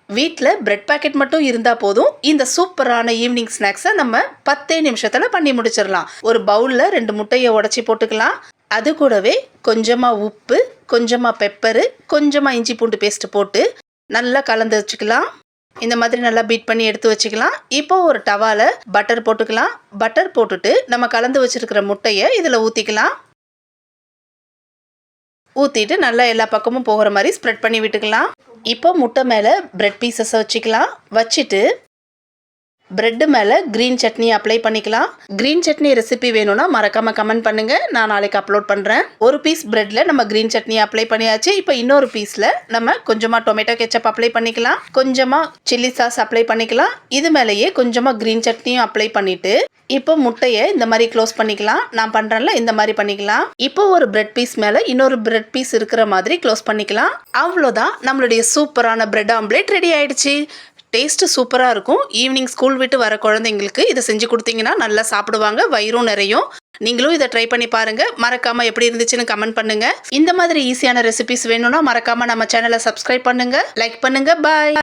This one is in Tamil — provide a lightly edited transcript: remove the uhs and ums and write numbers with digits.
வீட்டில் பிரெட் பாக்கெட் மட்டும் இருந்தால் போதும், இந்த சூப்பரான ஈவினிங் ஸ்நாக்ஸை நம்ம 10 நிமிஷத்தில் பண்ணி முடிச்சிடலாம். ஒரு பவுலில் 2 முட்டையை உடச்சி போட்டுக்கலாம். அது கூடவே கொஞ்சமாக உப்பு, கொஞ்சமாக பெப்பரு, கொஞ்சமாக இஞ்சி பூண்டு பேஸ்ட்டு போட்டு நல்லா கலந்து வச்சுக்கலாம். இந்த மாதிரி நல்லா பீட் பண்ணி எடுத்து வச்சுக்கலாம். இப்போ ஒரு டவாவில் பட்டர் போட்டுக்கலாம். பட்டர் போட்டுட்டு நம்ம கலந்து வச்சுருக்கிற முட்டையை இதில் ஊற்றிக்கலாம். ஊற்றிட்டு நல்லா எல்லா பக்கமும் போகிற மாதிரி ஸ்ப்ரெட் பண்ணி விட்டுக்கலாம். இப்போ முட்டை மேலே பிரெட் பீசஸை வச்சுக்கலாம். வச்சுட்டு பிரெட்டு மேலே க்ரீன் சட்னி அப்ளை பண்ணிக்கலாம். க்ரீன் சட்னி ரெசிபி வேணும்னா மறக்காமல் கமெண்ட் பண்ணுங்கள், நான் நாளைக்கு அப்லோட் பண்ணுறேன். ஒரு பீஸ் பிரெட்டில் நம்ம க்ரீன் சட்னி அப்ளை பண்ணியாச்சு. இப்போ இன்னொரு பீஸில் நம்ம கொஞ்சமாக டொமேட்டோ கெச்சப் அப்ளை பண்ணிக்கலாம், கொஞ்சமாக சில்லி சாஸ் அப்ளை பண்ணிக்கலாம். இது மேலேயே கொஞ்சமாக க்ரீன் சட்னியும் அப்ளை பண்ணிவிட்டு இப்போ முட்டையை இந்த மாதிரி க்ளோஸ் பண்ணிக்கலாம். நான் பண்ணுறேன்ல, இந்த மாதிரி பண்ணிக்கலாம். இப்போ ஒரு பிரெட் பீஸ் மேலே இன்னொரு பிரெட் பீஸ் இருக்கிற மாதிரி க்ளோஸ் பண்ணிக்கலாம். அவ்வளோதான், நம்மளுடைய சூப்பரான பிரெட் ஆம்லேட் ரெடி ஆயிடுச்சு. டேஸ்ட்டு சூப்பராக இருக்கும். ஈவினிங் ஸ்கூல் விட்டு வர குழந்தைங்களுக்கு இதை செஞ்சு கொடுத்தீங்கன்னா நல்லா சாப்பிடுவாங்க, வயிறும் நிறையும். நீங்களும் இதை ட்ரை பண்ணி பாருங்கள். மறக்காமல் எப்படி இருந்துச்சுன்னு கமெண்ட் பண்ணுங்கள். இந்த மாதிரி ஈஸியான ரெசிபிஸ் வேணும்னா மறக்காமல் நம்ம சேனலை சப்ஸ்கிரைப் பண்ணுங்கள், லைக் பண்ணுங்கள். பாய்.